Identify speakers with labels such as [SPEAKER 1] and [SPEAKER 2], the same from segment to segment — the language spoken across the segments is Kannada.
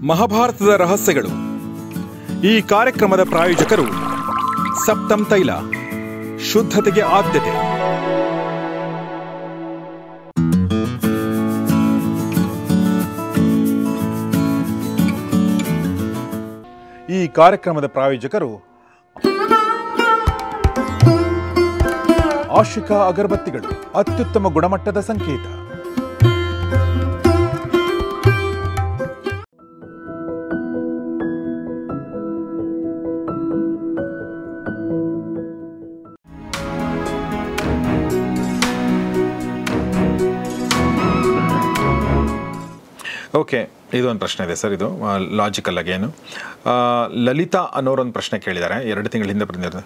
[SPEAKER 1] ಮಹಾಭಾರತದ ರಹಸ್ಯಗಳು. ಈ ಕಾರ್ಯಕ್ರಮದ ಪ್ರಾಯೋಜಕರು ಸಪ್ತಮ್ ತೈಲ, ಶುದ್ಧತೆಗೆ ಆದ್ಯತೆ. ಈ ಕಾರ್ಯಕ್ರಮದ ಪ್ರಾಯೋಜಕರು ಆಶಿಕಾ ಅಗರಬತ್ತಿಗಳು, ಅತ್ಯುತ್ತಮ ಗುಣಮಟ್ಟದ ಸಂಕೇತ. ಓಕೆ, ಇದೊಂದು ಪ್ರಶ್ನೆ ಇದೆ ಸರ್. ಇದು ಲಾಜಿಕಲ್ ಆಗೇನು. ಲಲಿತಾ ಅನ್ನೋರೊಂದು ಪ್ರಶ್ನೆ ಕೇಳಿದ್ದಾರೆ, 2 ತಿಂಗಳ ಹಿಂದೆ ಬಂದಿರೋದು.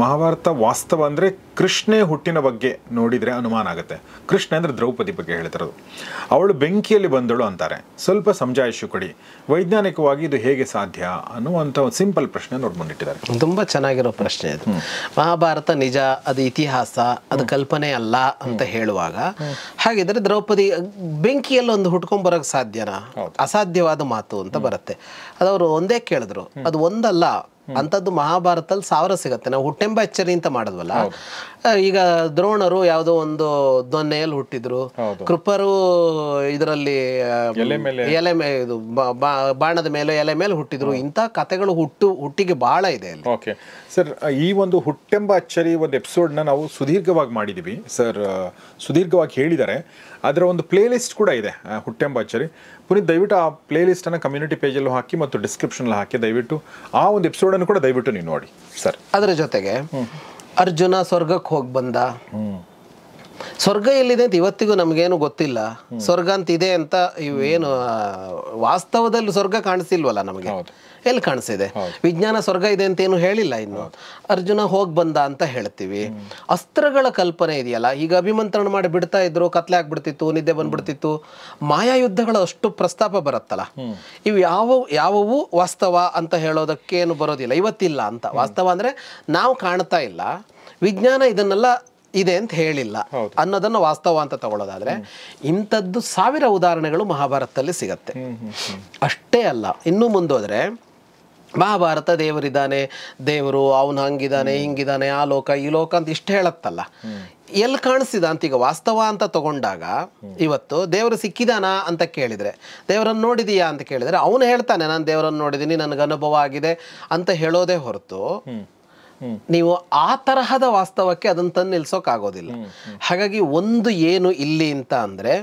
[SPEAKER 1] ಮಹಾಭಾರತ ವಾಸ್ತವ ಅಂದರೆ ಕೃಷ್ಣೆ ಹುಟ್ಟಿನ ಬಗ್ಗೆ ನೋಡಿದರೆ ಅನುಮಾನ ಆಗುತ್ತೆ. ಕೃಷ್ಣ ಅಂದರೆ ದ್ರೌಪದಿ ಬಗ್ಗೆ ಹೇಳ್ತಿರೋದು. ಅವಳು ಬೆಂಕಿಯಲ್ಲಿ ಬಂದಳು ಅಂತಾರೆ. ಸ್ವಲ್ಪ ಸಮಜಾಯಿಷು ಕೊಡಿ, ವೈಜ್ಞಾನಿಕವಾಗಿ ಇದು ಹೇಗೆ ಸಾಧ್ಯ ಅನ್ನುವಂಥ ಒಂದು ಸಿಂಪಲ್ ಪ್ರಶ್ನೆ ನೋಡಿ ಮುಂದಿಟ್ಟಿದ್ದಾರೆ.
[SPEAKER 2] ತುಂಬ ಚೆನ್ನಾಗಿರೋ ಪ್ರಶ್ನೆ ಇದು. ಮಹಾಭಾರತ ನಿಜ, ಅದು ಇತಿಹಾಸ, ಅದು ಕಲ್ಪನೆ ಅಲ್ಲ ಅಂತ ಹೇಳುವಾಗ, ಹಾಗಿದ್ರೆ ದ್ರೌಪದಿ ಬೆಂಕಿಯಲ್ಲಿ ಒಂದು ಹುಟ್ಕೊಂಡ್ಬರೋಕ್ಕೆ ಸಾಧ್ಯನಾ? ಅಸಾಧ್ಯವಾದ ಮಾತು ಅಂತ ಬರುತ್ತೆ. ಅದವರು ಒಂದೇ ಕೇಳಿದ್ರು, ಅದು ಒಂದಲ್ಲ ಅಂಥದ್ದು ಮಹಾಭಾರತದಲ್ಲಿ 1000 ಸಿಗುತ್ತೆ. ನಾವು ಹುಟ್ಟೆಂಬ ಎಚ್ಚರಿ ಅಂತ ಮಾಡಿದ್ವಲ್ಲ, ಈಗ ದ್ರೋಣರು ಯಾವುದೋ ಒಂದು ದೊನ್ನೆಯಲ್ಲಿ ಹುಟ್ಟಿದ್ರು, ಕೃಪರು ಇದರಲ್ಲಿ ಎಲೆ ಇದು ಬಾಣದ ಮೇಲೆ ಎಲೆ ಮೇಲೆ ಹುಟ್ಟಿದ್ರು. ಇಂಥ ಕಥೆಗಳು ಹುಟ್ಟಿಗೆ ಬಹಳ ಇದೆ ಅಲ್ಲಿ.
[SPEAKER 1] ಓಕೆ ಸರ್, ಈ ಒಂದು ಹುಟ್ಟೆಂಬ ಅಚ್ಚರಿ ಒಂದು ಎಪಿಸೋಡ್ನ ನಾವು ಸುದೀರ್ಘವಾಗಿ ಮಾಡಿದ್ದೀವಿ ಸರ್. ಸುದೀರ್ಘವಾಗಿ ಹೇಳಿದ್ದಾರೆ. ಅದರ ಒಂದು ಪ್ಲೇ ಲಿಸ್ಟ್ ಕೂಡ ಇದೆ, ಹುಟ್ಟೆಂಬ ಅಚ್ಚರಿ. ಪುನೀತ್ ದಯವಿಟ್ಟು ಆ ಪ್ಲೇ ಲಿಸ್ಟನ್ನು ಕಮ್ಯುನಿಟಿ ಪೇಜಲ್ಲೂ ಹಾಕಿ ಮತ್ತು ಡಿಸ್ಕ್ರಿಪ್ಷನಲ್ಲಿ ಹಾಕಿ, ದಯವಿಟ್ಟು ಆ ಒಂದು ಎಪಿಸೋಡನ್ನು ಕೂಡ ದಯವಿಟ್ಟು ನೀವು ನೋಡಿ ಸರ್.
[SPEAKER 2] ಅದರ ಜೊತೆಗೆ ಅರ್ಜುನ ಸ್ವರ್ಗಕ್ಕೆ ಹೋಗಿ ಬಂದ. ಸ್ವರ್ಗ ಎಲ್ಲಿದೆ ಅಂತ ಇವತ್ತಿಗೂ ನಮಗೇನು ಗೊತ್ತಿಲ್ಲ. ಸ್ವರ್ಗ ಅಂತ ಇದೆ ಅಂತ ಇವೇನು ವಾಸ್ತವದಲ್ಲಿ ಸ್ವರ್ಗ ಕಾಣಿಸಿಲ್ವಲ್ಲ ನಮಗೆ, ಎಲ್ಲಿ ಕಾಣಿಸಿದೆ? ವಿಜ್ಞಾನ ಸ್ವರ್ಗ ಇದೆ ಅಂತ ಏನು ಹೇಳಿಲ್ಲ ಇನ್ನು. ಅರ್ಜುನ ಹೋಗಿ ಬಂದ ಅಂತ ಹೇಳ್ತೀವಿ. ಅಸ್ತ್ರಗಳ ಕಲ್ಪನೆ ಇದೆಯಲ್ಲ, ಈಗ ಅಭಿಮಂತ್ರಣ ಮಾಡಿ ಬಿಡ್ತಾ ಇದ್ರು, ಕತ್ಲೆ ಆಗ್ಬಿಡ್ತಿತ್ತು, ನಿದ್ದೆ ಬಂದ್ಬಿಡ್ತಿತ್ತು. ಮಾಯಾ ಯುದ್ಧಗಳ ಅಷ್ಟು ಪ್ರಸ್ತಾಪ ಬರುತ್ತಲ್ಲ, ಇವು ಯಾವುವು ವಾಸ್ತವ ಅಂತ ಹೇಳೋದಕ್ಕೇನು ಬರೋದಿಲ್ಲ, ಇವತ್ತಿಲ್ಲ ಅಂತ. ವಾಸ್ತವ ಅಂದರೆ ನಾವು ಕಾಣ್ತಾ ಇಲ್ಲ, ವಿಜ್ಞಾನ ಇದನ್ನೆಲ್ಲ ಇದೆ ಅಂತ ಹೇಳಿಲ್ಲ ಅನ್ನೋದನ್ನು ವಾಸ್ತವ ಅಂತ ತಗೊಳ್ಳೋದಾದ್ರೆ, ಇಂಥದ್ದು 1000 ಉದಾಹರಣೆಗಳು ಮಹಾಭಾರತದಲ್ಲಿ ಸಿಗತ್ತೆ. ಅಷ್ಟೇ ಅಲ್ಲ, ಇನ್ನೂ ಮುಂದೋದ್ರೆ ಮಹಾಭಾರತ ದೇವರಿದ್ದಾನೆ, ದೇವರು ಅವನು ಹಂಗಿದ್ದಾನೆ ಹಿಂಗಿದ್ದಾನೆ, ಆ ಲೋಕ ಈ ಲೋಕ ಅಂತ ಇಷ್ಟು ಹೇಳತ್ತಲ್ಲ, ಎಲ್ಲಿ ಕಾಣಿಸಿದ ಅಂತ. ಈಗ ವಾಸ್ತವ ಅಂತ ತಗೊಂಡಾಗ, ಇವತ್ತು ದೇವರು ಸಿಕ್ಕಿದಾನಾ ಅಂತ ಕೇಳಿದರೆ, ದೇವರನ್ನು ನೋಡಿದೀಯಾ ಅಂತ ಕೇಳಿದರೆ, ಅವನು ಹೇಳ್ತಾನೆ ನಾನು ದೇವರನ್ನು ನೋಡಿದ್ದೀನಿ, ನನಗೆ ಅನುಭವ ಆಗಿದೆ ಅಂತ ಹೇಳೋದೇ ಹೊರತು, ನೀವು ಆ ತರಹದ ವಾಸ್ತವಕ್ಕೆ ಅದನ್ನು ತಂದು ನಿಲ್ಸೋಕ್ಕಾಗೋದಿಲ್ಲ. ಹಾಗಾಗಿ ಒಂದು ಏನು ಇಲ್ಲಿ ಅಂತ ಅಂದರೆ,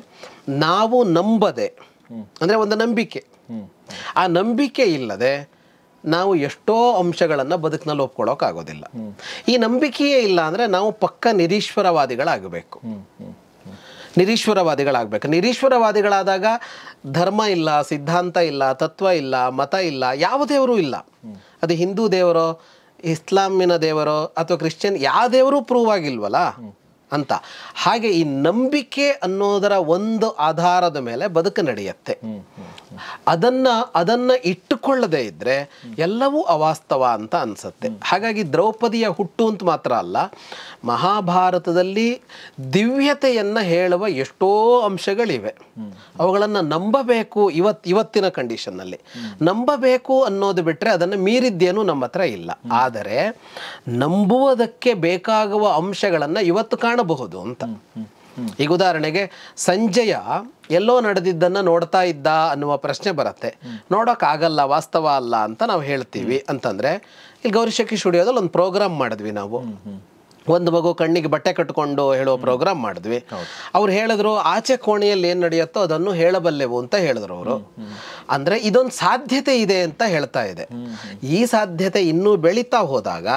[SPEAKER 2] ನಾವು ನಂಬದೆ ಅಂದರೆ ಒಂದು ನಂಬಿಕೆ, ಆ ನಂಬಿಕೆ ಇಲ್ಲದೆ ನಾವು ಎಷ್ಟೋ ಅಂಶಗಳನ್ನು ಬದುಕಿನಲ್ಲಿ ಒಪ್ಕೊಳ್ಳೋಕ್ಕಾಗೋದಿಲ್ಲ. ಈ ನಂಬಿಕೆಯೇ ಇಲ್ಲ ಅಂದರೆ ನಾವು ಪಕ್ಕ ನಿರೀಶ್ವರವಾದಿಗಳಾಗಬೇಕು. ನಿರೀಶ್ವರವಾದಿಗಳಾದಾಗ ಧರ್ಮ ಇಲ್ಲ, ಸಿದ್ಧಾಂತ ಇಲ್ಲ, ತತ್ವ ಇಲ್ಲ, ಮತ ಇಲ್ಲ, ಯಾವ ದೇವರು ಇಲ್ಲ. ಅದು ಹಿಂದೂ ದೇವರೋ, ಇಸ್ಲಾಮಿನ ದೇವರೋ ಅಥವಾ ಕ್ರಿಶ್ಚಿಯನ್, ಯಾವ ದೇವರು ಪ್ರೂವ್ ಆಗಿಲ್ವಲ್ಲ ಅಂತ. ಹಾಗೆ ಈ ನಂಬಿಕೆ ಅನ್ನೋದರ ಒಂದು ಆಧಾರದ ಮೇಲೆ ಬದುಕು ನಡೆಯುತ್ತೆ. ಅದನ್ನ ಇಟ್ಟುಕೊಳ್ಳದೆ ಇದ್ರೆ ಎಲ್ಲವೂ ಅವಾಸ್ತವ ಅಂತ ಅನ್ಸುತ್ತೆ. ಹಾಗಾಗಿ ದ್ರೌಪದಿಯ ಹುಟ್ಟು ಅಂತ ಮಾತ್ರ ಅಲ್ಲ, ಮಹಾಭಾರತದಲ್ಲಿ ದಿವ್ಯತೆಯನ್ನ ಹೇಳುವ ಎಷ್ಟೋ ಅಂಶಗಳಿವೆ. ಅವುಗಳನ್ನು ನಂಬಬೇಕು. ಇವತ್ತಿನ ಕಂಡೀಷನ್ನಲ್ಲಿ ನಂಬಬೇಕು ಅನ್ನೋದು ಬಿಟ್ಟರೆ ಅದನ್ನು ಮೀರಿದ್ದೇನು ನಮ್ಮ ಹತ್ರ ಇಲ್ಲ. ಆದರೆ ನಂಬುವುದಕ್ಕೆ ಬೇಕಾಗುವ ಅಂಶಗಳನ್ನು ಇವತ್ತು ಕಾಣಬಹುದು ಅಂತ. ಈಗ ಉದಾಹರಣೆಗೆ, ಸಂಜಯ ಎಲ್ಲೋ ನಡೆದಿದ್ದನ್ನು ನೋಡ್ತಾ ಇದ್ದ ಅನ್ನುವ ಪ್ರಶ್ನೆ ಬರುತ್ತೆ. ನೋಡೋಕ್ಕಾಗಲ್ಲ, ವಾಸ್ತವ ಅಲ್ಲ ಅಂತ ನಾವು ಹೇಳ್ತೀವಿ. ಅಂತಂದರೆ ಇಲ್ಲಿ ಗೌರಿಶಕ್ಕಿ ಸ್ಟುಡಿಯೋದಲ್ಲಿ ಒಂದು ಪ್ರೋಗ್ರಾಮ್ ಮಾಡಿದ್ವಿ ನಾವು. ಒಂದು ಮಗು ಕಣ್ಣಿಗೆ ಬಟ್ಟೆ ಕಟ್ಕೊಂಡು ಹೇಳೋ ಪ್ರೋಗ್ರಾಮ್ ಮಾಡಿದ್ವಿ. ಅವ್ರು ಹೇಳಿದ್ರು, ಆಚೆ ಕೋಣೆಯಲ್ಲಿ ಏನು ನಡೆಯುತ್ತೋ ಅದನ್ನು ಹೇಳಬಲ್ಲೆವು ಅಂತ ಹೇಳಿದ್ರು ಅವರು. ಅಂದರೆ ಇದೊಂದು ಸಾಧ್ಯತೆ ಇದೆ ಅಂತ ಹೇಳ್ತಾ ಇದೆ. ಈ ಸಾಧ್ಯತೆ ಇನ್ನೂ ಬೆಳೀತಾ ಹೋದಾಗ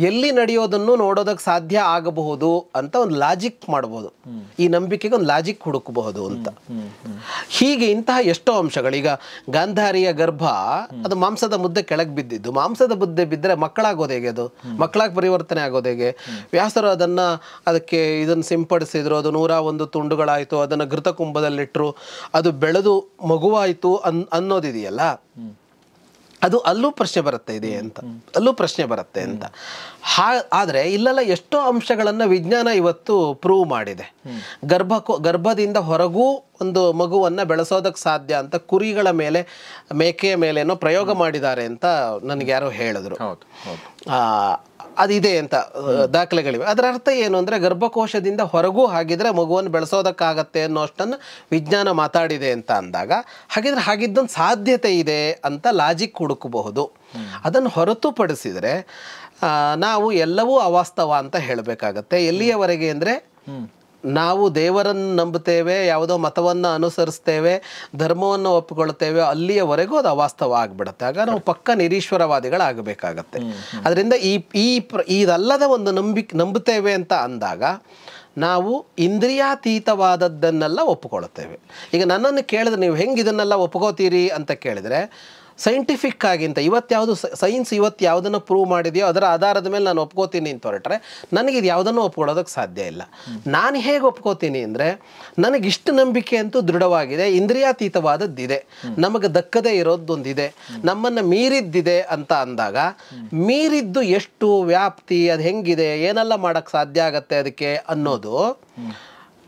[SPEAKER 2] ಎಲ್ಲಿ ನಡೆಯೋದನ್ನು ನೋಡೋದಕ್ಕೆ ಸಾಧ್ಯ ಆಗಬಹುದು ಅಂತ ಒಂದು ಲಾಜಿಕ್ ಮಾಡ್ಬೋದು. ಈ ನಂಬಿಕೆಗೆ ಒಂದು ಲಾಜಿಕ್ ಹುಡುಕಬಹುದು ಅಂತ. ಹೀಗೆ ಇಂತಹ ಎಷ್ಟೋ ಅಂಶಗಳು. ಈಗ ಗಾಂಧಾರಿಯ ಗರ್ಭ, ಅದು ಮಾಂಸದ ಮುದ್ದೆ ಕೆಳಗೆ ಬಿದ್ದಿದ್ದು. ಮಾಂಸದ ಮುದ್ದೆ ಬಿದ್ದರೆ ಮಕ್ಕಳಾಗೋದು ಹೇಗೆ? ಅದು ಮಕ್ಕಳಾಗಿ ಪರಿವರ್ತನೆ ಆಗೋದು ಹೇಗೆ? ವ್ಯಾಸರು ಅದಕ್ಕೆ ಇದನ್ನು ಸಿಂಪಡಿಸಿದ್ರು, ಅದು 101 ತುಂಡುಗಳಾಯಿತು, ಅದನ್ನು ಘೃತಕುಂಭದಲ್ಲಿಟ್ಟರು, ಅದು ಬೆಳೆದು ಮಗುವಾಯಿತು ಅನ್ನೋದಿದೆಯಲ್ಲ, ಅದು ಅಲ್ಲೂ ಪ್ರಶ್ನೆ ಬರುತ್ತೆ ಇದೆ ಅಂತ, ಅಲ್ಲೂ ಪ್ರಶ್ನೆ ಬರುತ್ತೆ ಅಂತ. ಆದರೆ ಇಲ್ಲೆಲ್ಲ ಎಷ್ಟೋ ಅಂಶಗಳನ್ನು ವಿಜ್ಞಾನ ಇವತ್ತು ಪ್ರೂವ್ ಮಾಡಿದೆ. ಗರ್ಭದಿಂದ ಹೊರಗೂ ಒಂದು ಮಗುವನ್ನು ಬೆಳೆಸೋದಕ್ಕೆ ಸಾಧ್ಯ ಅಂತ ಕುರಿಗಳ ಮೇಲೆ, ಮೇಕೆಯ ಮೇಲೇನೋ ಪ್ರಯೋಗ ಮಾಡಿದ್ದಾರೆ ಅಂತ ನನಗೆ ಯಾರೋ ಹೇಳಿದ್ರು. ಅದಿದೆ ಅಂತ ದಾಖಲೆಗಳಿವೆ. ಅದರ ಅರ್ಥ ಏನು ಅಂದರೆ ಗರ್ಭಕೋಶದಿಂದ ಹೊರಗೂ ಹಾಗಿದ್ರೆ ಮಗುವನ್ನು ಬೆಳೆಸೋದಕ್ಕಾಗತ್ತೆ ಅನ್ನೋ ಅಷ್ಟನ್ನು ವಿಜ್ಞಾನ ಮಾತಾಡಿದೆ ಅಂತ ಅಂದಾಗ, ಹಾಗಿದ್ರೆ ಹಾಗಿದ್ದೊಂದು ಸಾಧ್ಯತೆ ಇದೆ ಅಂತ ಲಾಜಿಕ್ ಹುಡುಕಬಹುದು. ಅದನ್ನು ಹೊರತುಪಡಿಸಿದರೆ ನಾವು ಎಲ್ಲವೂ ಅವಾಸ್ತವ ಅಂತ ಹೇಳಬೇಕಾಗತ್ತೆ. ಎಲ್ಲಿಯವರೆಗೆ ಅಂದರೆ ನಾವು ದೇವರನ್ನು ನಂಬುತ್ತೇವೆ, ಯಾವುದೋ ಮತವನ್ನು ಅನುಸರಿಸ್ತೇವೆ, ಧರ್ಮವನ್ನು ಒಪ್ಪಿಕೊಳ್ತೇವೆ, ಅಲ್ಲಿಯವರೆಗೂ ಅದು ಅವಾಸ್ತವ ಆಗಿಬಿಡುತ್ತೆ. ಆಗ ನಾವು ಪಕ್ಕ ನಿರೀಶ್ವರವಾದಿಗಳಾಗಬೇಕಾಗತ್ತೆ. ಅದರಿಂದ ಇದಲ್ಲದ ಒಂದು ನಂಬುತ್ತೇವೆ ಅಂತ ಅಂದಾಗ ನಾವು ಇಂದ್ರಿಯಾತೀತವಾದದ್ದನ್ನೆಲ್ಲ ಒಪ್ಪಿಕೊಳ್ತೇವೆ. ಈಗ ನನ್ನನ್ನು ಕೇಳಿದ್ರೆ ನೀವು ಹೆಂಗೆ ಇದನ್ನೆಲ್ಲ ಒಪ್ಕೋತೀರಿ ಅಂತ ಕೇಳಿದರೆ, ಸೈಂಟಿಫಿಕ್ ಆಗಿ ಅಂತ ಇವತ್ತು ಸೈನ್ಸ್ ಯಾವುದನ್ನು ಪ್ರೂವ್ ಮಾಡಿದೆಯೋ ಅದರ ಆಧಾರದ ಮೇಲೆ ನಾನು ಒಪ್ಕೋತೀನಿ ಅಂತ ಹೊರಟ್ರೆ ನನಗಿದು ಯಾವುದನ್ನು ಒಪ್ಕೊಳ್ಳೋದಕ್ಕೆ ಸಾಧ್ಯ ಇಲ್ಲ. ನಾನು ಹೇಗೆ ಒಪ್ಕೋತೀನಿ ಅಂದರೆ, ನನಗಿಷ್ಟು ನಂಬಿಕೆ ಅಂತೂ ದೃಢವಾಗಿದೆ, ಇಂದ್ರಿಯಾತೀತವಾದದ್ದಿದೆ, ನಮಗೆ ದಕ್ಕದೇ ಇರೋದೊಂದಿದೆ, ನಮ್ಮನ್ನು ಮೀರಿದ್ದಿದೆ ಅಂತ ಅಂದಾಗ, ಮೀರಿದ್ದು ಎಷ್ಟು ವ್ಯಾಪ್ತಿ, ಅದು ಹೆಂಗಿದೆ, ಏನೆಲ್ಲ ಮಾಡೋಕ್ಕೆ ಸಾಧ್ಯ ಆಗತ್ತೆ ಅದಕ್ಕೆ ಅನ್ನೋದು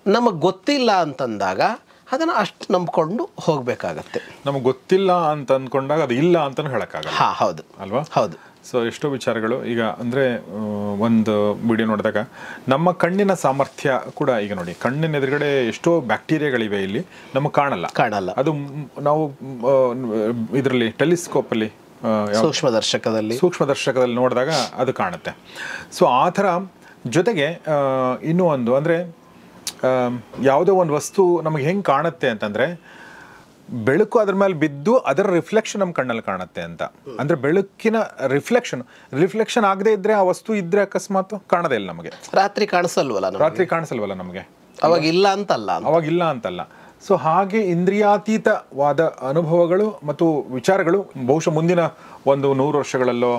[SPEAKER 2] ನಮಗೆ ಗೊತ್ತಿಲ್ಲ ಅಂತಂದಾಗ ಅದನ್ನು ಅಷ್ಟು ನಂಬ್ಕೊಂಡು ಹೋಗಬೇಕಾಗತ್ತೆ.
[SPEAKER 1] ನಮಗೆ ಗೊತ್ತಿಲ್ಲ ಅಂತ ಅಂದ್ಕೊಂಡಾಗ ಅದು ಇಲ್ಲ ಅಂತಲೂ ಹೇಳೋಕ್ಕಾಗಲ್ಲ.
[SPEAKER 2] ಹೌದು
[SPEAKER 1] ಅಲ್ವಾ?
[SPEAKER 2] ಹೌದು.
[SPEAKER 1] ಸೊ ಎಷ್ಟೋ ವಿಚಾರಗಳು ಈಗ ಅಂದರೆ ಒಂದು ವಿಡಿಯೋ ನೋಡಿದಾಗ ನಮ್ಮ ಕಣ್ಣಿನ ಸಾಮರ್ಥ್ಯ ಕೂಡ, ಈಗ ನೋಡಿ ಕಣ್ಣಿನ ಎದುರುಗಡೆ ಎಷ್ಟೋ ಬ್ಯಾಕ್ಟೀರಿಯಾಗಳಿವೆ, ಇಲ್ಲಿ ನಮಗೆ ಕಾಣಲ್ಲ. ಅದು ನಾವು ಇದರಲ್ಲಿ ಟೆಲಿಸ್ಕೋಪಲ್ಲಿ ಸೂಕ್ಷ್ಮದರ್ಶಕದಲ್ಲಿ ನೋಡಿದಾಗ ಅದು ಕಾಣುತ್ತೆ. ಸೊ ಆ ಥರ ಜೊತೆಗೆ ಇನ್ನೂ ಒಂದು ಅಂದರೆ ಯಾವುದೋ ಒಂದು ವಸ್ತು ನಮಗೆ ಹೆಂಗೆ ಕಾಣುತ್ತೆ ಅಂತಂದರೆ, ಬೆಳಕು ಅದ್ರ ಮೇಲೆ ಬಿದ್ದು ಅದರ ರಿಫ್ಲೆಕ್ಷನ್ ನಮ್ಮ ಕಣ್ಣಲ್ಲಿ ಕಾಣುತ್ತೆ ಅಂತ. ಅಂದರೆ ಬೆಳಕಿನ ರಿಫ್ಲೆಕ್ಷನ್ ಆಗದೆ ಇದ್ದರೆ ಆ ವಸ್ತು ಇದ್ದರೆ ಅಕಸ್ಮಾತ್ ಕಾಣದೇ ಇಲ್ಲ ನಮಗೆ.
[SPEAKER 2] ರಾತ್ರಿ ಕಾಣಿಸಲ್ವಲ್ಲ ನಮಗೆ,
[SPEAKER 1] ಅವಾಗ ಇಲ್ಲ ಅಂತಲ್ಲ. ಸೊ ಹಾಗೆ ಇಂದ್ರಿಯಾತೀತವಾದ ಅನುಭವಗಳು ಮತ್ತು ವಿಚಾರಗಳು ಬಹುಶಃ ಮುಂದಿನ 100 ವರ್ಷಗಳಲ್ಲೋ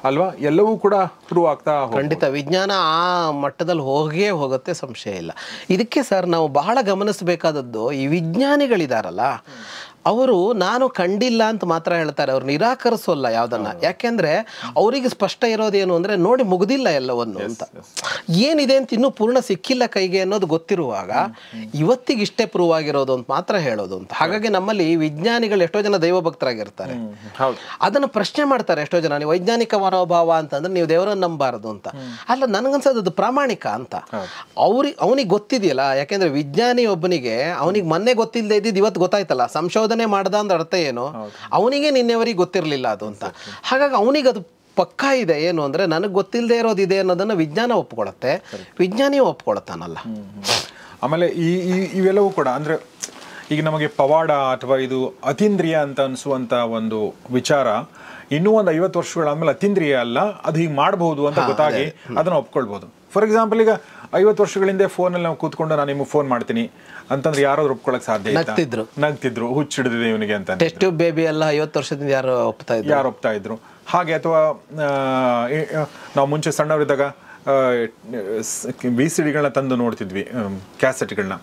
[SPEAKER 1] ಅಲ್ವಾ ಎಲ್ಲವೂ ಕೂಡ ಪ್ರೂವ್ ಆಗ್ತಾ
[SPEAKER 2] ಖಂಡಿತ ವಿಜ್ಞಾನ ಆ ಮಟ್ಟದಲ್ಲಿ ಹೋಗುತ್ತೆ, ಸಂಶಯ ಇಲ್ಲ. ಇದಕ್ಕೆ ಸರ್ ನಾವು ಬಹಳ ಗಮನಿಸಬೇಕಾದದ್ದು, ಈ ವಿಜ್ಞಾನಿಗಳಿದಾರಲ್ಲ ಅವರು ನಾನು ಕಂಡಿಲ್ಲ ಅಂತ ಮಾತ್ರ ಹೇಳ್ತಾರೆ, ಅವ್ರು ನಿರಾಕರಿಸೋಲ್ಲ ಯಾವುದನ್ನ. ಯಾಕೆಂದ್ರೆ ಅವರಿಗೆ ಸ್ಪಷ್ಟ ಇರೋದೇನು ಅಂದ್ರೆ ನೋಡಿ ಮುಗ್ದಿಲ್ಲ ಎಲ್ಲವನ್ನು ಅಂತ, ಏನಿದೆ ಅಂತ ಇನ್ನೂ ಪೂರ್ಣ ಸಿಕ್ಕಿಲ್ಲ ಕೈಗೆ ಅನ್ನೋದು ಗೊತ್ತಿರುವಾಗ ಇವತ್ತಿಗೆ ಇಷ್ಟೇ ಪ್ರೂವ್ ಆಗಿರೋದು ಅಂತ ಮಾತ್ರ ಹೇಳೋದು ಅಂತ. ಹಾಗಾಗಿ ನಮ್ಮಲ್ಲಿ ವಿಜ್ಞಾನಿಗಳು ಎಷ್ಟೋ ಜನ ದೈವ ಭಕ್ತರಾಗಿರ್ತಾರೆ, ಅದನ್ನು ಪ್ರಶ್ನೆ ಮಾಡ್ತಾರೆ ಎಷ್ಟೋ ಜನ, ನೀವು ವೈಜ್ಞಾನಿಕ ಮನೋಭಾವ ಅಂತಂದ್ರೆ ನೀವು ದೇವರನ್ನು ನಂಬಾರದು ಅಂತ. ಅಲ್ಲ, ನನಗನ್ಸೋದು ಅದು ಪ್ರಾಮಾಣಿಕ ಅಂತ. ಅವನಿಗೆ ಗೊತ್ತಿದೆಯಲ್ಲ, ಯಾಕೆಂದ್ರೆ ವಿಜ್ಞಾನಿ ಒಬ್ಬನಿಗೆ ಅವನಿಗೆ ಮೊನ್ನೆ ಗೊತ್ತಿಲ್ಲದೆ ಇದ್ದಿದ್ದು ಇವತ್ತು ಗೊತ್ತಾಯ್ತಲ್ಲ, ಸಂಶೋಧನೆ ಮಾಡ್ದ ಅಂದ್ರೆ ಅರ್ಥ ಏನು, ಅವನಿಗೆ ನಿನ್ನೆವರಿಗೆ ಗೊತ್ತಿರಲಿಲ್ಲ ಅದು ಅಂತ. ಹಾಗಾಗಿ ಅವನಿಗೆ ಅದು ಪಕ್ಕಾ ಇದೆ ಏನು ಅಂದ್ರೆ ನನಗೆ ಗೊತ್ತಿಲ್ಲದೆ ಇರೋದಿದೆ ಅನ್ನೋದನ್ನ ವಿಜ್ಞಾನ ಒಪ್ಕೊಳ್ಳುತ್ತೆ, ವಿಜ್ಞಾನಿಯೂ ಒಪ್ಕೊಳ್ತಾನಲ್ಲ.
[SPEAKER 1] ಆಮೇಲೆ ಇವೆಲ್ಲವೂ ಕೂಡ ಅಂದ್ರೆ ಈಗ ನಮಗೆ ಪವಾಡ ಅಥವಾ ಇದು ಅತೀಂದ್ರಿಯ ಅಂತ ಅನಿಸುವಂತ ಒಂದು ವಿಚಾರ ಇನ್ನೂ ಒಂದು 50 ವರ್ಷಗಳಾದ್ಮೇಲೆ ಅತೀಂದ್ರಿಯ ಅಲ್ಲ, ಅದು ಹೀಗೆ ಮಾಡಬಹುದು ಅಂತ ಗೊತ್ತಾಗಿ ಅದನ್ನ ಒಪ್ಕೊಳ್ಬಹುದು. ಫಾರ್ ಎಕ್ಸಾಂಪಲ್ ಈಗ 50 ವರ್ಷಗಳಿಂದ ಫೋನಲ್ಲಿ ನಾವು ಕೂತ್ಕೊಂಡು ನಾನು ನಿಮಗೆ ಫೋನ್ ಮಾಡ್ತೀನಿ ಅಂತಂದ್ರೆ ಯಾರಾದ್ರೂ ಒಪ್ಕೊಳಕ್ ಸಾಧ್ಯ ನಗ್ತಿದ್ರು, ಹುಚ್ಚಿಡಿದಿದೆ ಇವನಿಗೆ ಅಂತ.
[SPEAKER 2] ಟೆಸ್ಟ್ ಬೇಬಿ ಎಲ್ಲ 50 ವರ್ಷದಿಂದ ಯಾರು
[SPEAKER 1] ಒಪ್ತಾ ಇದ್ರು ಹಾಗೆ. ಅಥವಾ ನಾವು ಮುಂಚೆ ಸಣ್ಣವರಿದ್ದಾಗ VCDಗಳನ್ನ ತಂದು ನೋಡ್ತಿದ್ವಿ, ಕ್ಯಾಸೆಟ್ಗಳನ್ನ.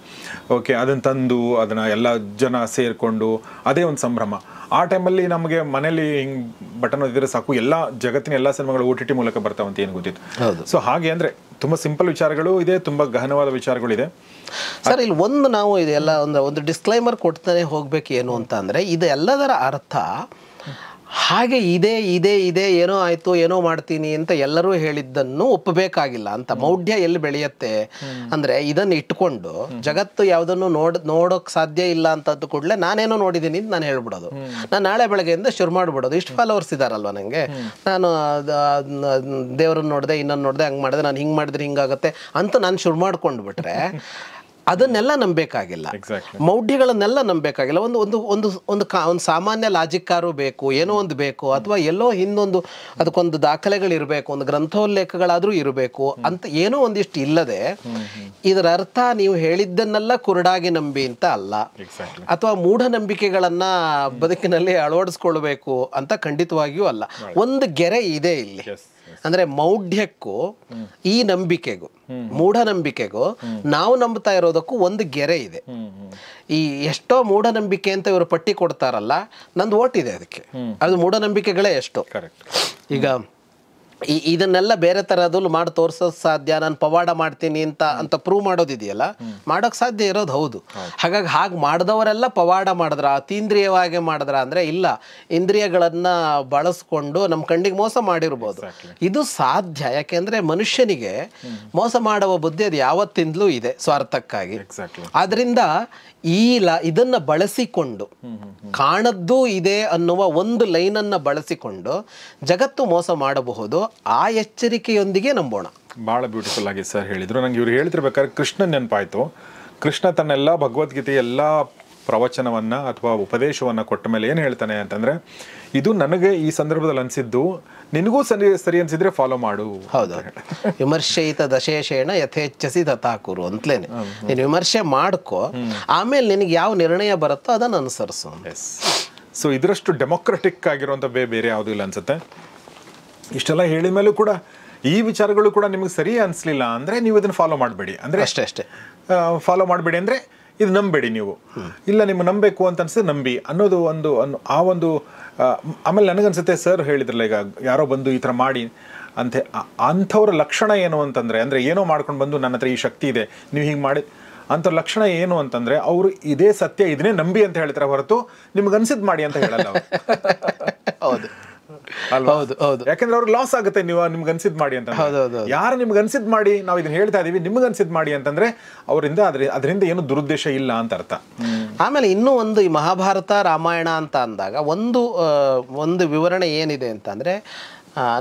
[SPEAKER 1] ಓಕೆ, ಅದನ್ನ ತಂದು ಅದನ್ನ ಎಲ್ಲ ಜನ ಸೇರ್ಕೊಂಡು ಅದೇ ಒಂದು ಸಂಭ್ರಮ. ಆ ಟೈಮಲ್ಲಿ ನಮಗೆ ಮನೇಲಿ ಹಿಂಗೆ ಬಟನ್ ಓದಿದ್ರೆ ಸಾಕು, ಎಲ್ಲ ಜಗತ್ತಿನ ಎಲ್ಲ ಸಿನಿಮಾಗಳು OTT ಮೂಲಕ ಬರ್ತಾವಂತ ಏನು ಗೊತ್ತಿತ್ತು. ಸೊ ಹಾಗೆ ಅಂದರೆ ತುಂಬ ಸಿಂಪಲ್ ವಿಚಾರಗಳು ಇದೆ, ತುಂಬ ಗಹನವಾದ ವಿಚಾರಗಳಿದೆ
[SPEAKER 2] ಸರ್. ಇಲ್ಲಿ ನಾವು ಇದೆಲ್ಲ ಒಂದು ಡಿಸ್ಕ್ಲೈಮರ್ ಕೊಡ್ತಾನೆ ಹೋಗ್ಬೇಕು ಏನು ಅಂತ ಅಂದರೆ, ಇದೆಲ್ಲದರ ಅರ್ಥ ಹಾಗೆ ಇದೆ ಏನೋ ಆಯ್ತು ಏನೋ ಮಾಡ್ತೀನಿ ಅಂತ ಎಲ್ಲರೂ ಹೇಳಿದ್ದನ್ನು ಒಪ್ಪಬೇಕಾಗಿಲ್ಲ ಅಂತ. ಮೌಢ್ಯ ಎಲ್ಲಿ ಬೆಳೆಯುತ್ತೆ ಅಂದ್ರೆ ಇದನ್ನು ಇಟ್ಕೊಂಡು ಜಗತ್ತು ಯಾವುದನ್ನು ನೋಡೋಕ್ ಸಾಧ್ಯ ಇಲ್ಲ ಅಂತದ್ದು ಕೂಡಲೇ ನಾನೇನೋ ನೋಡಿದ್ದೀನಿ ಅಂತ ನಾನು ಹೇಳ್ಬಿಡೋದು, ನಾನು ನಾಳೆ ಬೆಳಗ್ಗೆಯಿಂದ ಶುರು ಮಾಡ್ಬಿಡೋದು. ಇಷ್ಟು ಫಾಲೋವರ್ಸ್ ಇದಾರಲ್ವ ನನಗೆ, ನಾನು ದೇವರನ್ನು ನೋಡಿದೆ, ಇನ್ನೊಂದು ನೋಡಿದೆ, ಹಂಗೆ ಮಾಡಿದೆ, ನಾನು ಹಿಂಗೆ ಮಾಡಿದ್ರೆ ಹಿಂಗಾಗುತ್ತೆ ಅಂತ ನಾನು ಶುರು ಮಾಡ್ಕೊಂಡು ಬಿಟ್ರೆ ಅದನ್ನೆಲ್ಲ ನಂಬೇಕಾಗಿಲ್ಲ, ಮೌಢ್ಯಗಳನ್ನೆಲ್ಲ ನಂಬೇಕಾಗಿಲ್ಲ. ಒಂದು ಸಾಮಾನ್ಯ ಲಾಜಿಕ್ಕಾರು ಬೇಕು, ಏನೋ ಒಂದು ಬೇಕು, ಅಥವಾ ಎಲ್ಲೋ ಹಿಂದೊಂದು ಅದಕ್ಕೊಂದು ದಾಖಲೆಗಳಿರಬೇಕು, ಒಂದು ಗ್ರಂಥೋಲ್ಲೇಖಗಳಾದರೂ ಇರಬೇಕು ಅಂತ ಏನೋ ಒಂದಿಷ್ಟು ಇಲ್ಲದೆ ಇದರ ಅರ್ಥ ನೀವು ಹೇಳಿದ್ದನ್ನೆಲ್ಲ ಕುರುಡಾಗಿ ನಂಬಿ ಅಂತ ಅಲ್ಲ, ಅಥವಾ ಮೂಢನಂಬಿಕೆಗಳನ್ನ ಬದುಕಿನಲ್ಲಿ ಅಳವಡಿಸ್ಕೊಳ್ಬೇಕು ಅಂತ ಖಂಡಿತವಾಗಿಯೂ ಅಲ್ಲ. ಒಂದು ಗೆರೆ ಇದೆ ಇಲ್ಲಿ, ಅಂದ್ರೆ ಮೌಢ್ಯಕ್ಕೂ ಈ ನಂಬಿಕೆಗೂ ಮೂಢನಂಬಿಕೆಗೂ ನಾವು ನಂಬ್ತಾ ಇರೋದಕ್ಕೂ ಒಂದು ಗೆರೆ ಇದೆ. ಈ ಎಷ್ಟೋ ಮೂಢನಂಬಿಕೆ ಅಂತ ಇವರು ಪಟ್ಟಿ ಕೊಡ್ತಾರಲ್ಲ, ನಂದು ಓಟ್ ಇದೆ ಅದಕ್ಕೆ. ಅದು ಮೂಢನಂಬಿಕೆಗಳೇ ಎಷ್ಟೋ. ಈಗ ಇದನ್ನೆಲ್ಲ ಬೇರೆ ಥರದಲ್ಲೂ ಮಾಡಿ ತೋರ್ಸೋದು ಸಾಧ್ಯ, ನಾನು ಪವಾಡ ಮಾಡ್ತೀನಿ ಅಂತ ಪ್ರೂವ್ ಮಾಡೋದಿದೆಯಲ್ಲ, ಮಾಡೋಕ್ಕೆ ಸಾಧ್ಯ ಇರೋದು ಹೌದು. ಹಾಗಾಗಿ ಹಾಗೆ ಮಾಡಿದವರೆಲ್ಲ ಪವಾಡ ಮಾಡಿದ್ರ, ಅತೀಂದ್ರಿಯವಾಗಿ ಮಾಡಿದ್ರ ಅಂದರೆ ಇಲ್ಲ, ಇಂದ್ರಿಯಗಳನ್ನು ಬಳಸ್ಕೊಂಡು ನಮ್ಮ ಕಣ್ಣಿಗೆ ಮೋಸ ಮಾಡಿರ್ಬೋದು. ಇದು ಸಾಧ್ಯ, ಯಾಕೆಂದರೆ ಮನುಷ್ಯನಿಗೆ ಮೋಸ ಮಾಡುವ ಬುದ್ಧಿ ಅದು ಯಾವತ್ತಿಂದಲೂ ಇದೆ, ಸ್ವಾರ್ಥಕ್ಕಾಗಿ. ಆದ್ದರಿಂದ ಇದನ್ನ ಬಳಸಿಕೊಂಡು, ಕಾಣದ್ದು ಇದೆ ಅನ್ನುವ ಒಂದು ಲೈನನ್ನು ಬಳಸಿಕೊಂಡು ಜಗತ್ತು ಮೋಸ ಮಾಡಬಹುದು. ಆ ಎಚ್ಚರಿಕೆಯೊಂದಿಗೆ ನಂಬೋಣ.
[SPEAKER 1] ಭಾಳ ಬ್ಯೂಟಿಫುಲ್ ಆಗಿ ಸರ್ ಹೇಳಿದ್ರು. ನಂಗೆ ಇವ್ರು ಹೇಳ್ತಿರ್ಬೇಕಾದ್ರೆ ಕೃಷ್ಣನ್ ನೆನಪಾಯ್ತು. ಕೃಷ್ಣ ತನ್ನೆಲ್ಲ ಭಗವದ್ಗೀತೆ ಎಲ್ಲ ಪ್ರವಚನವನ್ನು ಅಥವಾ ಉಪದೇಶವನ್ನು ಕೊಟ್ಟ ಮೇಲೆ ಏನು ಹೇಳ್ತಾನೆ ಅಂತಂದರೆ, ಇದು ನನಗೆ ಈ ಸಂದರ್ಭದಲ್ಲಿ ಅನಿಸಿದ್ದು, ನಿನಗೂ ಸರಿ ಅನಿಸಿದ್ರೆ ಫಾಲೋ ಮಾಡು.
[SPEAKER 2] ಹೌದು, ವಿಮರ್ಶಯಿತ ದಶೇಷೇಣ ಯಥೇಚ್ಛಸಿ ತಥಾಕುರು ಅಂತಲೇನೆ. ನೀನು ವಿಮರ್ಶೆ ಮಾಡ್ಕೋ, ಆಮೇಲೆ ನಿನಗೆ ಯಾವ ನಿರ್ಣಯ ಬರುತ್ತೋ ಅದನ್ನು ಅನುಸರಿಸು.
[SPEAKER 1] ಸೊ ಇದರಷ್ಟು ಡೆಮೊಕ್ರೆಟಿಕ್ ಆಗಿರುವಂಥ ಬೇರೆ ಯಾವುದೂ ಇಲ್ಲ ಅನ್ಸುತ್ತೆ. ಇಷ್ಟೆಲ್ಲ ಹೇಳಿದ ಮೇಲೂ ಕೂಡ ಈ ವಿಚಾರಗಳು ಕೂಡ ನಿಮಗೆ ಸರಿ ಅನಿಸ್ಲಿಲ್ಲ ಅಂದರೆ ನೀವು ಇದನ್ನು ಫಾಲೋ ಮಾಡಬೇಡಿ. ಅಂದರೆ
[SPEAKER 2] ಅಷ್ಟೇ
[SPEAKER 1] ಫಾಲೋ ಮಾಡಬೇಡಿ ಅಂದರೆ ಇದು ನಂಬೇಡಿ ನೀವು. ಇಲ್ಲ, ನಿಮ್ಗೆ ನಂಬಬೇಕು ಅಂತ ಅನ್ಸುತ್ತೆ ನಂಬಿ ಅನ್ನೋದು ಆ ಒಂದು ಆಮೇಲೆ ನನಗನ್ಸುತ್ತೆ ಸರ್ ಹೇಳಿದ್ರಲ್ಲ, ಈಗ ಯಾರೋ ಬಂದು ಈ ಥರ ಮಾಡಿ ಅಂಥವ್ರ ಲಕ್ಷಣ ಏನು ಅಂತಂದರೆ, ಅಂದರೆ ಏನೋ ಮಾಡ್ಕೊಂಡು ಬಂದು ನನ್ನ ಹತ್ರ ಈ ಶಕ್ತಿ ಇದೆ, ನೀವು ಹಿಂಗೆ ಮಾಡಿ ಅಂಥವ್ರ ಲಕ್ಷಣ ಏನು ಅಂತಂದರೆ, ಅವರು ಇದೇ ಸತ್ಯ, ಇದನ್ನೇ ನಂಬಿ ಅಂತ ಹೇಳ್ತಾರೆ ಹೊರತು ನಿಮ್ಗೆ ಅನ್ಸಿದ್ ಮಾಡಿ ಅಂತ ಹೇಳಲ್ಲ ಅವರು.
[SPEAKER 2] ಹೌದು
[SPEAKER 1] ಅಲ್ವಾ?
[SPEAKER 2] ಹೌದು ಹೌದು.
[SPEAKER 1] ಯಾಕಂದ್ರೆ ಅವ್ರಿಗೆ ಲಾಸ್ ಆಗುತ್ತೆ ನೀವು ನಿಮ್ಗೆ ಅನ್ಸಿದ್ ಮಾಡಿ ಅಂತ. ಯಾರು ನಿಮ್ಗೆ ಅನ್ಸಿದ್ ಮಾಡಿ, ನಾವು ಇದನ್ನ ಹೇಳ್ತಾ ಇದೀವಿ, ನಿಮ್ಗೆ ಅನ್ಸಿದ್ ಮಾಡಿ ಅಂತಂದ್ರೆ ಅವರಿಂದ ಅದರಿಂದ ಏನು ದುರುದ್ದೇಶ ಇಲ್ಲ ಅಂತ ಅರ್ಥ.
[SPEAKER 2] ಆಮೇಲೆ ಇನ್ನೂ ಒಂದು, ಈ ಮಹಾಭಾರತ ರಾಮಾಯಣ ಅಂತ ಅಂದಾಗ ಒಂದು ವಿವರಣೆ ಏನಿದೆ ಅಂತಂದ್ರೆ,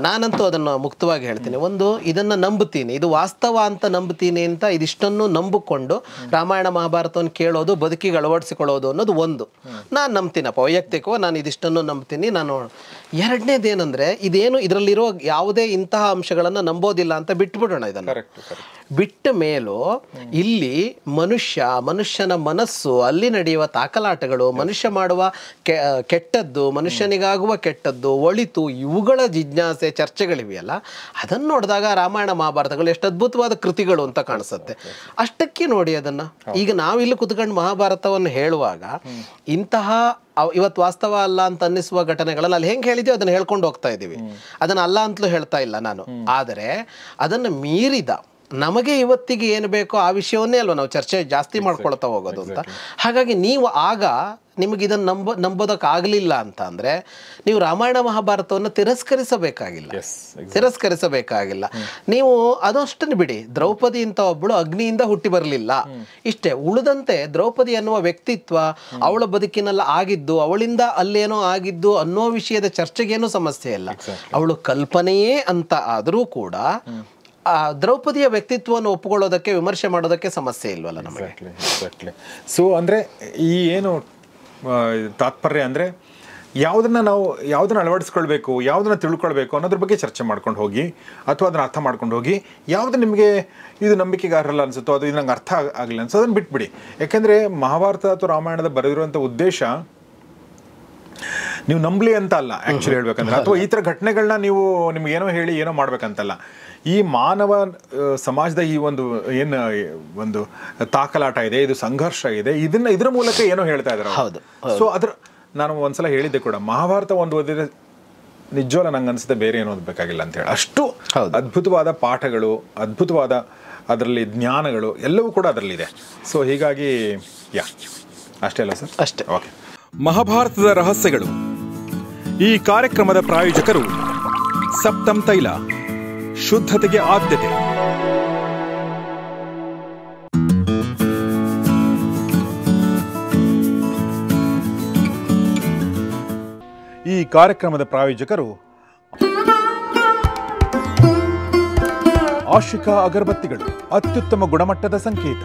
[SPEAKER 2] ನಾನಂತೂ ಅದನ್ನು ಮುಕ್ತವಾಗಿ ಹೇಳ್ತೀನಿ. ಒಂದು, ಇದನ್ನು ನಂಬುತ್ತೀನಿ, ಇದು ವಾಸ್ತವ ಅಂತ ನಂಬುತ್ತೀನಿ ಅಂತ ಇದಿಷ್ಟನ್ನು ನಂಬಿಕೊಂಡು ರಾಮಾಯಣ ಮಹಾಭಾರತವನ್ನು ಕೇಳೋದು, ಬದುಕಿಗೆ ಅಳವಡಿಸಿಕೊಳ್ಳೋದು ಅನ್ನೋದು ಒಂದು. ನಾನು ನಂಬ್ತೀನಪ್ಪ, ವೈಯಕ್ತಿಕವಾಗಿ ನಾನು ಇದಿಷ್ಟನ್ನು ನಂಬ್ತೀನಿ. ನಾನು ಎರಡನೇದೇನೆಂದರೆ, ಇದೇನು ಇದರಲ್ಲಿರೋ ಯಾವುದೇ ಇಂತಹ ಅಂಶಗಳನ್ನು ನಂಬೋದಿಲ್ಲ ಅಂತ ಬಿಟ್ಬಿಡೋಣ. ಇದನ್ನು ಬಿಟ್ಟ ಮೇಲೂ ಇಲ್ಲಿ ಮನುಷ್ಯನ ಮನಸ್ಸು, ಅಲ್ಲಿ ನಡೆಯುವ ತಾಕಲಾಟಗಳು, ಮನುಷ್ಯ ಮಾಡುವ ಕೆಟ್ಟದ್ದು, ಮನುಷ್ಯನಿಗಾಗುವ ಕೆಟ್ಟದ್ದು, ಒಳಿತು, ಇವುಗಳ ಜಿಜ್ಞಾಸೆ, ಚರ್ಚೆಗಳಿವೆಯಲ್ಲ, ಅದನ್ನು ನೋಡಿದಾಗ ರಾಮಾಯಣ ಮಹಾಭಾರತಗಳು ಎಷ್ಟು ಅದ್ಭುತವಾದ ಕೃತಿಗಳು ಅಂತ ಕಾಣಿಸುತ್ತೆ. ಅಷ್ಟಕ್ಕೆ ನೋಡಿ ಅದನ್ನು. ಈಗ ನಾವಿಲ್ಲಿ ಕುತ್ಕೊಂಡು ಮಹಾಭಾರತವನ್ನು ಹೇಳುವಾಗ ಇಂತಹ ಇವತ್ತು ವಾಸ್ತವ ಅಲ್ಲ ಅಂತ ಅನ್ನಿಸುವ ಘಟನೆಗಳಲ್ಲಿ ಅಲ್ಲಿ ಹೆಂಗೆ ಹೇಳಿದೆಯೋ ಅದನ್ನು ಹೇಳ್ಕೊಂಡು ಹೋಗ್ತಾ ಇದ್ದೀವಿ. ಅದನ್ನು ಅಲ್ಲ ಅಂತಲೂ ಹೇಳ್ತಾ ಇಲ್ಲ ನಾನು. ಆದರೆ ಅದನ್ನು ಮೀರಿದ ನಮಗೆ ಇವತ್ತಿಗೆ ಏನು ಬೇಕೋ ಆ ವಿಷಯವನ್ನೇ ಅಲ್ವಾ ನಾವು ಚರ್ಚೆ ಜಾಸ್ತಿ ಮಾಡ್ಕೊಳ್ತಾ ಹೋಗೋದು ಅಂತ. ಹಾಗಾಗಿ ನೀವು ಆಗ ನಿಮಗೆ ಇದನ್ನು ನಂಬೋದಕ್ಕಾಗಲಿಲ್ಲ ಅಂತ ಅಂದರೆ ನೀವು ರಾಮಾಯಣ ಮಹಾಭಾರತವನ್ನು ತಿರಸ್ಕರಿಸಬೇಕಾಗಿಲ್ಲ. ನೀವು ಅದಷ್ಟನ್ನು ಬಿಡಿ, ದ್ರೌಪದಿ ಅಂತ ಒಬ್ಬಳು ಅಗ್ನಿಯಿಂದ ಹುಟ್ಟಿ ಬರಲಿಲ್ಲ, ಇಷ್ಟೇ. ಉಳಿದಂತೆ ದ್ರೌಪದಿ ಅನ್ನುವ ವ್ಯಕ್ತಿತ್ವ, ಅವಳ ಬದುಕಿನೆಲ್ಲ ಆಗಿದ್ದು, ಅವಳಿಂದ ಅಲ್ಲೇನೋ ಆಗಿದ್ದು ಅನ್ನೋ ವಿಷಯದ ಚರ್ಚೆಗೇನೂ ಸಮಸ್ಯೆ ಇಲ್ಲ. ಅವಳು ಕಲ್ಪನೆಯೇ ಅಂತ ಆದರೂ ಕೂಡ ದ್ರೌಪದಿಯ ವ್ಯಕ್ತಿತ್ವವನ್ನು ಒಪ್ಪಿಕೊಳ್ಳೋದಕ್ಕೆ, ವಿಮರ್ಶೆ ಮಾಡೋದಕ್ಕೆ ಸಮಸ್ಯೆ ಇಲ್ವಲ್ಲ ನಮಗೆ.
[SPEAKER 1] ಸೊ ಅಂದರೆ ಈ ಏನು ತಾತ್ಪರ್ಯ ಅಂದರೆ, ಯಾವುದನ್ನ ಅಳವಡಿಸ್ಕೊಳ್ಬೇಕು, ಯಾವುದನ್ನ ತಿಳ್ಕೊಳ್ಬೇಕು ಅನ್ನೋದ್ರ ಬಗ್ಗೆ ಚರ್ಚೆ ಮಾಡ್ಕೊಂಡು ಹೋಗಿ, ಅಥವಾ ಅದನ್ನ ಅರ್ಥ ಮಾಡ್ಕೊಂಡು ಹೋಗಿ, ಯಾವುದು ನಿಮಗೆ ಇದು ನಂಬಿಕೆಗೆ ಅರ್ಹಲ್ಲ ಅನಿಸುತ್ತೋ, ಅದು ಇದು ನಂಗೆ ಅರ್ಥ ಆಗಲಿಲ್ಲ ಅನ್ಸೋ ಅದನ್ನು ಬಿಟ್ಬಿಡಿ. ಯಾಕೆಂದರೆ ಮಹಾಭಾರತ ಅಥವಾ ರಾಮಾಯಣದ ಬರೆದಿರುವಂಥ ಉದ್ದೇಶ ನೀವು ನಂಬಲಿ ಅಂತ ಅಲ್ಲ ಆ್ಯಕ್ಚುಲಿ ಹೇಳ್ಬೇಕಂದ್ರೆ, ಅಥವಾ ಈ ಥರ ಘಟನೆಗಳನ್ನ ನೀವು ನಿಮ್ಗೇನೋ ಹೇಳಿ ಏನೋ ಮಾಡ್ಬೇಕಂತಲ್ಲ. ಈ ಮಾನವ ಸಮಾಜದ ಈ ಒಂದು ತಾಕಲಾಟ ಇದೆ, ಇದು ಸಂಘರ್ಷ ಇದೆ, ಇದ್ರ ಮೂಲಕ ಏನೋ ಹೇಳ್ತಾ ಇದ್ದಾರೆ.
[SPEAKER 2] ಹೌದು.
[SPEAKER 1] ಸೊ ನಾನು ಒಂದ್ಸಲ ಹೇಳಿದ್ದೆ ಕೂಡ, ಮಹಾಭಾರತ ಓದಿದ್ರೆ ನಿಜವಲ್ಲ ನಂಗೆ ಅನ್ಸುತ್ತೆ ಬೇರೆ ಏನೋ ಓದಬೇಕಾಗಿಲ್ಲ ಅಂತ ಹೇಳಿ. ಅಷ್ಟು ಅದ್ಭುತವಾದ ಪಾಠಗಳು, ಅದ್ಭುತವಾದ ಅದರಲ್ಲಿ ಜ್ಞಾನಗಳು ಎಲ್ಲವೂ ಕೂಡ ಅದರಲ್ಲಿದೆ. ಸೊ ಹೀಗಾಗಿ ಅಷ್ಟೇ ಅಲ್ಲ ಸರ್?
[SPEAKER 2] ಅಷ್ಟೇ.
[SPEAKER 1] ಓಕೆ. ಮಹಾಭಾರತದ ರಹಸ್ಯಗಳು ಈ ಕಾರ್ಯಕ್ರಮದ ಪ್ರಾಯೋಜಕರು ಸಪ್ತಮ್ ತೈಲ, ಶುದ್ಧತೆಗೆ ಆದ್ಯತೆ. ಈ ಕಾರ್ಯಕ್ರಮದ ಪ್ರಾಯೋಜಕರು ಆಶಿಕಾ ಅಗರಬತ್ತಿಗಳು, ಅತ್ಯುತ್ತಮ ಗುಣಮಟ್ಟದ ಸಂಕೇತ.